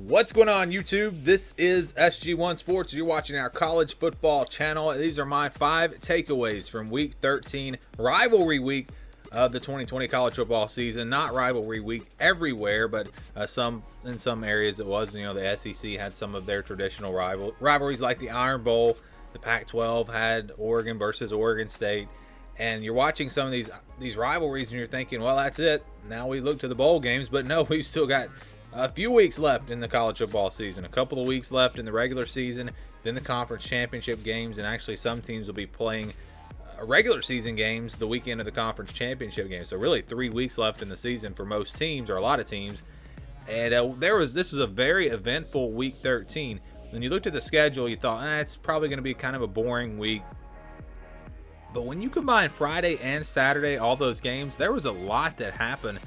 What's going on, YouTube? This is SG1 Sports. You're watching our college football channel. These are my 5 takeaways from Week 13, rivalry week of the 2020 college football season. Not rivalry week everywhere, but in some areas it was. You know, the SEC had some of their traditional rivalries like the Iron Bowl. The Pac-12 had Oregon versus Oregon State. And you're watching some of these rivalries and you're thinking, well, that's it. Now we look to the bowl games. But no, we've still got a few weeks left in the college football season, a couple of weeks left in the regular season, then the conference championship games, and actually some teams will be playing regular season games the weekend of the conference championship game. So really 3 weeks left in the season for most teams, or a lot of teams. And this was a very eventful Week 13. When you looked at the schedule, you thought, it's probably going to be kind of a boring week. But when you combine Friday and Saturday, all those games, there was a lot that happened.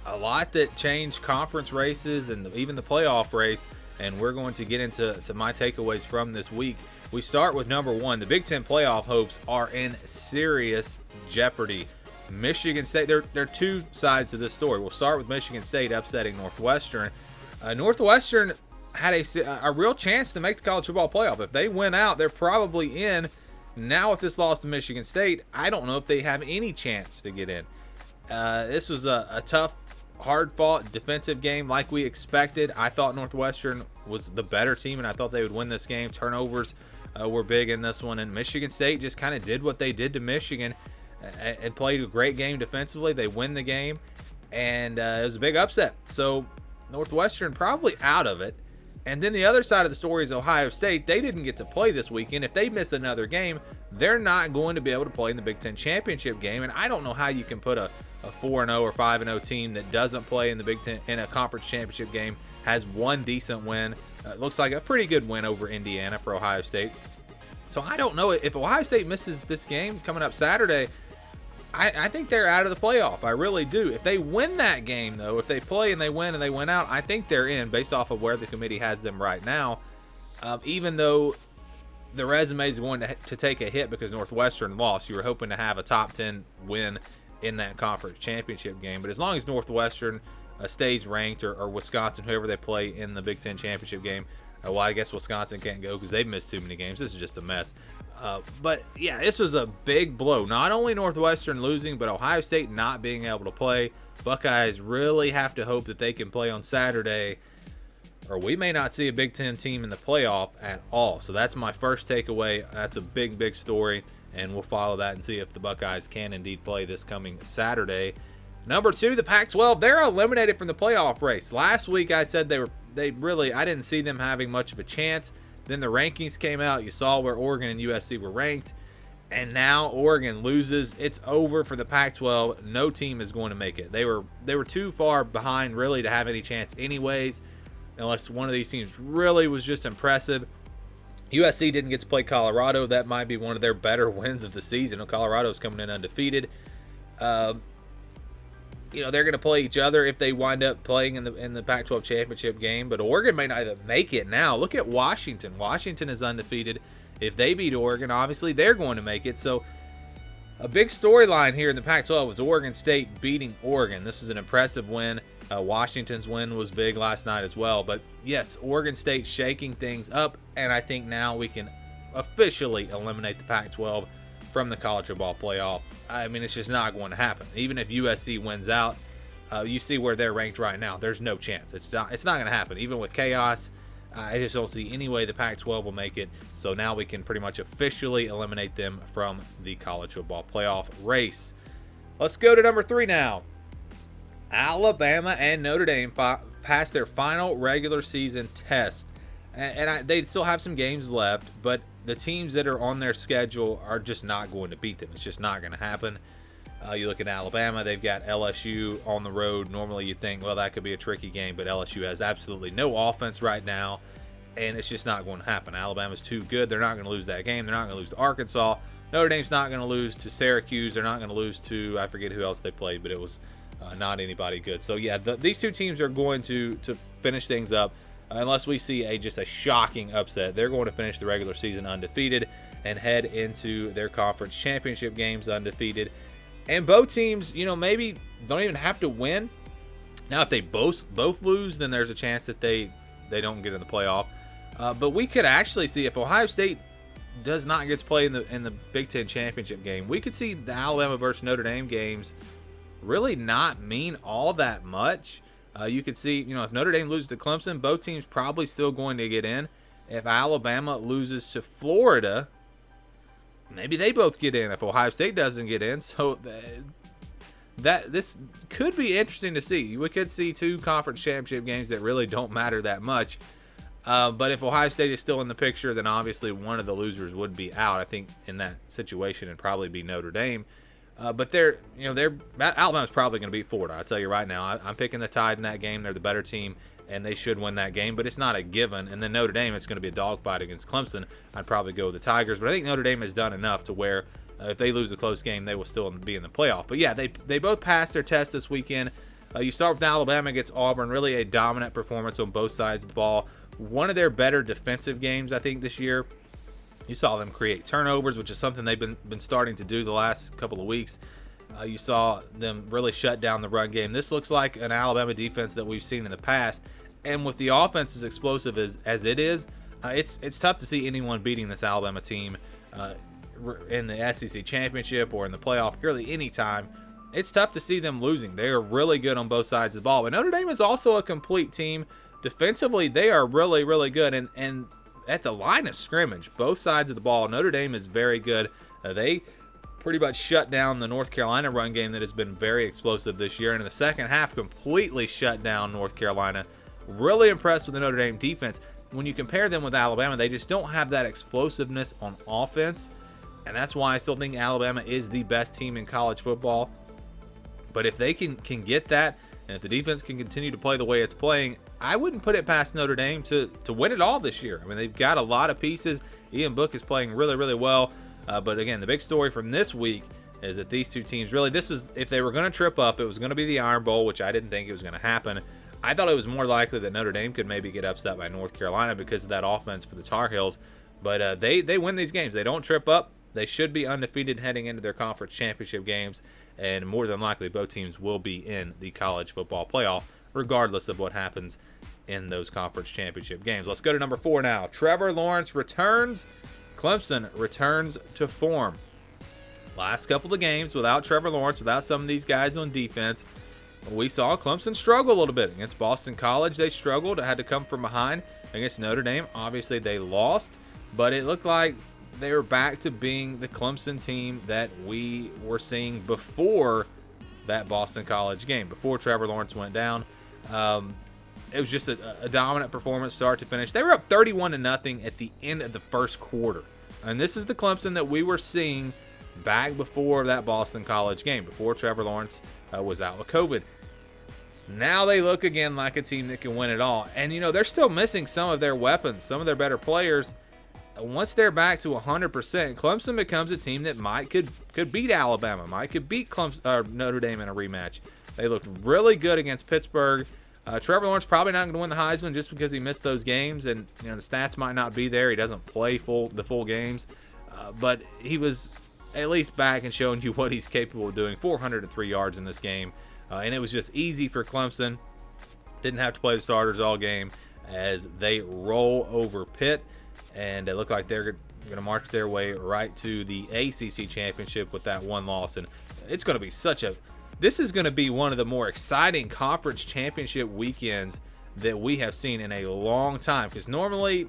A lot that changed conference races and even the playoff race, and we're going to get into my takeaways from this week. We start with number 1. The Big Ten playoff hopes are in serious jeopardy. Michigan State, there are two sides to this story. We'll start with Michigan State upsetting Northwestern. Northwestern had a real chance to make the college football playoff. If they win out, they're probably in. Now with this loss to Michigan State, I don't know if they have any chance to get in. This was a tough, hard-fought defensive game like we expected. I thought Northwestern was the better team, and I thought they would win this game. Turnovers were big in this one, and Michigan State just kind of did what they did to Michigan and played a great game defensively. They win the game, and it was a big upset. So Northwestern probably out of it. And then the other side of the story is Ohio State. They didn't get to play this weekend. If they miss another game, they're not going to be able to play in the Big Ten championship game. And I don't know how you can put a 4-0 or 5-0 team that doesn't play in the Big Ten in a conference championship game, has one decent win. It looks like a pretty good win over Indiana for Ohio State. So I don't know if Ohio State misses this game coming up Saturday. I think they're out of the playoff. I really do. If they win that game, though, if they play and they win out, I think they're in based off of where the committee has them right now. Even though the resume is going to take a hit because Northwestern lost, you were hoping to have a top 10 win in that conference championship game. But as long as Northwestern stays ranked, or Wisconsin, whoever they play in the Big Ten championship game, well, I guess Wisconsin can't go because they've missed too many games. This is just a mess. But yeah, this was a big blow. Not only Northwestern losing, but Ohio State not being able to play. Buckeyes really have to hope that they can play on Saturday, or we may not see a Big Ten team in the playoff at all. So that's my first takeaway. That's a big, big story, and we'll follow that and see if the Buckeyes can indeed play this coming Saturday. Number 2, the Pac-12. They're eliminated from the playoff race. Last week I said I didn't see them having much of a chance. Then the rankings came out. You saw where Oregon and USC were ranked. And now Oregon loses. It's over for the Pac-12. No team is going to make it. They were too far behind really to have any chance anyways, unless one of these teams really was just impressive. USC didn't get to play Colorado. That might be one of their better wins of the season. Colorado's coming in undefeated. They're going to play each other if they wind up playing in the Pac-12 championship game. But Oregon may not even make it now. Look at Washington. Washington is undefeated. If they beat Oregon, obviously they're going to make it. So a big storyline here in the Pac-12 was Oregon State beating Oregon. This was an impressive win. Washington's win was big last night as well. But yes, Oregon State shaking things up. And I think now we can officially eliminate the Pac-12 from the college football playoff. I mean, it's just not going to happen. Even if USC wins out, you see where they're ranked right now. There's no chance. It's not going to happen. Even with chaos, I just don't see any way the Pac-12 will make it. So now we can pretty much officially eliminate them from the college football playoff race. Let's go to number 3 now. Alabama and Notre Dame passed their final regular season test. And they still have some games left, but the teams that are on their schedule are just not going to beat them. It's just not going to happen. You look at Alabama, they've got LSU on the road. Normally you think, well, that could be a tricky game, but LSU has absolutely no offense right now, and it's just not going to happen. Alabama's too good. They're not going to lose that game. They're not going to lose to Arkansas. Notre Dame's not going to lose to Syracuse. They're not going to lose to, I forget who else they played, but it was not anybody good. So, yeah, these two teams are going to finish things up. Unless we see just a shocking upset. They're going to finish the regular season undefeated and head into their conference championship games undefeated. And both teams, maybe don't even have to win. Now, if they both lose, then there's a chance that they they don't get in the playoff. But we could actually see, if Ohio State does not get to play in the Big Ten championship game, we could see the Alabama versus Notre Dame games really not mean all that much. You could see, if Notre Dame loses to Clemson, both teams probably still going to get in. If Alabama loses to Florida, maybe they both get in if Ohio State doesn't get in. So this could be interesting to see. We could see two conference championship games that really don't matter that much. But if Ohio State is still in the picture, then obviously one of the losers would be out. I think in that situation it'd probably be Notre Dame. But Alabama's probably going to beat Florida. I'll tell you right now. I'm picking the Tide in that game. They're the better team, and they should win that game. But it's not a given. And then Notre Dame, it's going to be a dogfight against Clemson. I'd probably go with the Tigers. But I think Notre Dame has done enough to where if they lose a close game, they will still be in the playoff. But yeah, they both passed their test this weekend. You start with Alabama against Auburn. Really a dominant performance on both sides of the ball. One of their better defensive games, I think, this year. You saw them create turnovers, which is something they've been starting to do the last couple of weeks. You saw them really shut down the run game. This looks like an Alabama defense that we've seen in the past. And with the offense as explosive as it is, it's tough to see anyone beating this Alabama team in the SEC championship or in the playoff, really any time. It's tough to see them losing. They are really good on both sides of the ball. But Notre Dame is also a complete team. Defensively, they are really, really good. And at the line of scrimmage, both sides of the ball, Notre Dame is very good. They pretty much shut down the North Carolina run game that has been very explosive this year. And in the second half, completely shut down North Carolina. Really impressed with the Notre Dame defense. When you compare them with Alabama, they just don't have that explosiveness on offense. And that's why I still think Alabama is the best team in college football. But if they can get that, and if the defense can continue to play the way it's playing, I wouldn't put it past Notre Dame to win it all this year. I mean, they've got a lot of pieces. Ian Book is playing really, really well. But again, the big story from this week is that these two teams really, if they were going to trip up, it was going to be the Iron Bowl, which I didn't think it was going to happen. I thought it was more likely that Notre Dame could maybe get upset by North Carolina because of that offense for the Tar Heels. But they win these games. They don't trip up. They should be undefeated heading into their conference championship games. And more than likely, both teams will be in the college football playoff, regardless of what happens in those conference championship games. Let's go to number 4 now. Trevor Lawrence returns. Clemson returns to form. Last couple of games without Trevor Lawrence, without some of these guys on defense, we saw Clemson struggle a little bit. Against Boston College, they struggled. Had to come from behind. Against Notre Dame, obviously they lost. But it looked like they were back to being the Clemson team that we were seeing before that Boston College game, before Trevor Lawrence went down. It was just a dominant performance start to finish. They were up 31-0 at the end of the first quarter. And this is the Clemson that we were seeing back before that Boston College game, before Trevor Lawrence was out with COVID. Now they look again like a team that can win it all. And, they're still missing some of their weapons, some of their better players. Once they're back to 100%, Clemson becomes a team that could beat Alabama, could beat Notre Dame in a rematch. They looked really good against Pittsburgh. Trevor Lawrence probably not going to win the Heisman just because he missed those games, and the stats might not be there. He doesn't play the full games, but he was at least back and showing you what he's capable of doing. 403 yards in this game, and it was just easy for Clemson. Didn't have to play the starters all game as they roll over Pitt. And it looked like they're going to march their way right to the ACC championship with that one loss. And it's going to be this is going to be one of the more exciting conference championship weekends that we have seen in a long time. Because normally,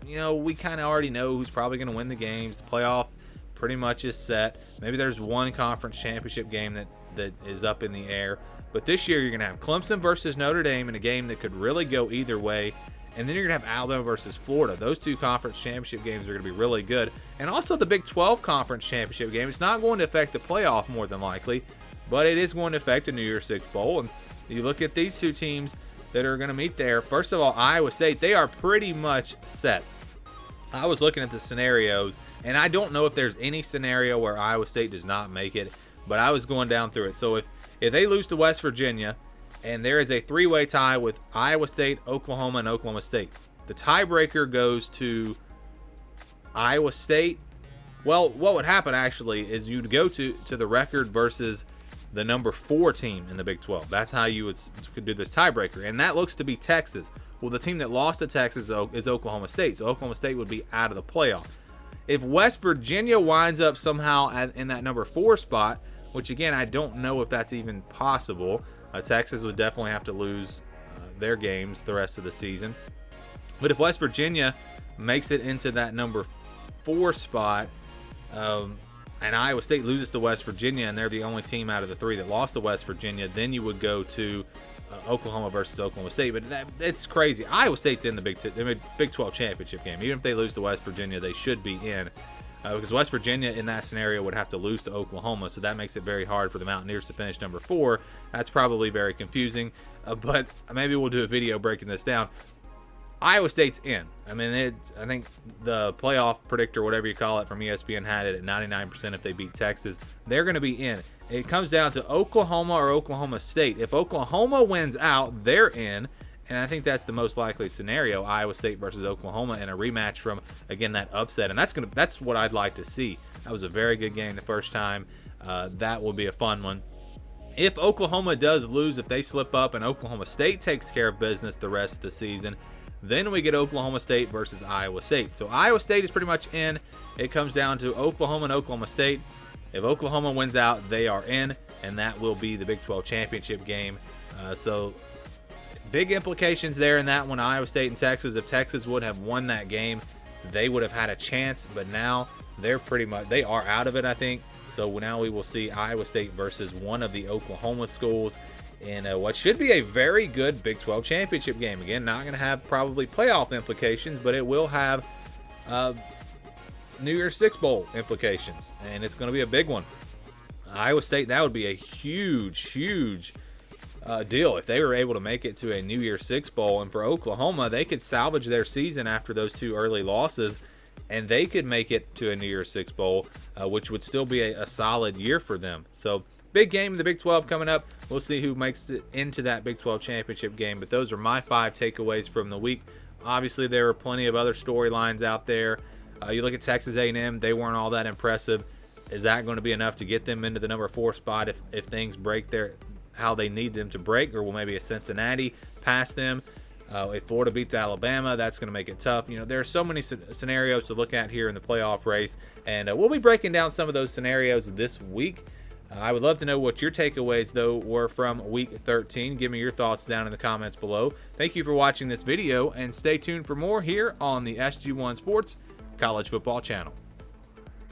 we kind of already know who's probably going to win the games. The playoff pretty much is set. Maybe there's one conference championship game that is up in the air. But this year, you're going to have Clemson versus Notre Dame in a game that could really go either way. And then you're going to have Alabama versus Florida. Those two conference championship games are going to be really good. And also the Big 12 conference championship game. It's not going to affect the playoff more than likely, but it is going to affect the New Year's Six Bowl. And you look at these two teams that are going to meet there. First of all, Iowa State, they are pretty much set. I was looking at the scenarios, and I don't know if there's any scenario where Iowa State does not make it, but I was going down through it. So if they lose to West Virginia, and there is a 3-way tie with Iowa State, Oklahoma, and Oklahoma State, the tiebreaker goes to Iowa State. Well, what would happen actually is you'd go to the record versus the number 4 team in the Big 12. That's how you could do this tiebreaker, and that looks to be Texas. Well, the team that lost to Texas is Oklahoma State, so Oklahoma State would be out of the playoff. If West Virginia winds up somehow in that number 4 spot, which again, I don't know if that's even possible, Texas would definitely have to lose their games the rest of the season. But if West Virginia makes it into that number 4 spot, and Iowa State loses to West Virginia, and they're the only team out of the 3 that lost to West Virginia, then you would go to Oklahoma versus Oklahoma State. But it's crazy. Iowa State's in the Big 12 championship game. Even if they lose to West Virginia, they should be in. Because West Virginia in that scenario would have to lose to Oklahoma, so that makes it very hard for the Mountaineers to finish number 4. That's probably very confusing, but maybe we'll do a video breaking this down. Iowa State's in. I mean, I think the playoff predictor, whatever you call it, from ESPN had it at 99% if they beat Texas. They're going to be in. It comes down to Oklahoma or Oklahoma State. If Oklahoma wins out, they're in. And I think that's the most likely scenario, Iowa State versus Oklahoma in a rematch from, again, that upset. And that's what I'd like to see. That was a very good game the first time. That will be a fun one. If Oklahoma does lose, if they slip up and Oklahoma State takes care of business the rest of the season, then we get Oklahoma State versus Iowa State. So Iowa State is pretty much in. It comes down to Oklahoma and Oklahoma State. If Oklahoma wins out, they are in, and that will be the Big 12 championship game. So big implications there in that one, Iowa State and Texas. If Texas would have won that game, they would have had a chance, but now they are out of it, I think. So now we will see Iowa State versus one of the Oklahoma schools in what should be a very good Big 12 championship game. Again, not going to have probably playoff implications, but it will have New Year's Six Bowl implications, and it's going to be a big one. Iowa State, that would be a huge deal if they were able to make it to a New Year's Six Bowl. And for Oklahoma, they could salvage their season after those 2 early losses, and they could make it to a New Year's Six Bowl, which would still be a solid year for them. So big game in the Big 12 coming up. We'll see who makes it into that Big 12 championship game. But those are my 5 takeaways from the week. Obviously, there are plenty of other storylines out there. You look at Texas A&M, they weren't all that impressive. Is that going to be enough to get them into the number 4 spot if things break how they need them to break? Or will maybe a Cincinnati pass them? If Florida beats Alabama, that's going to make it tough. There are so many scenarios to look at here in the playoff race, and we'll be breaking down some of those scenarios this week. I would love to know what your takeaways, though, were from Week 13. Give me your thoughts down in the comments below. Thank you for watching this video, and stay tuned for more here on the SG1 Sports College Football Channel.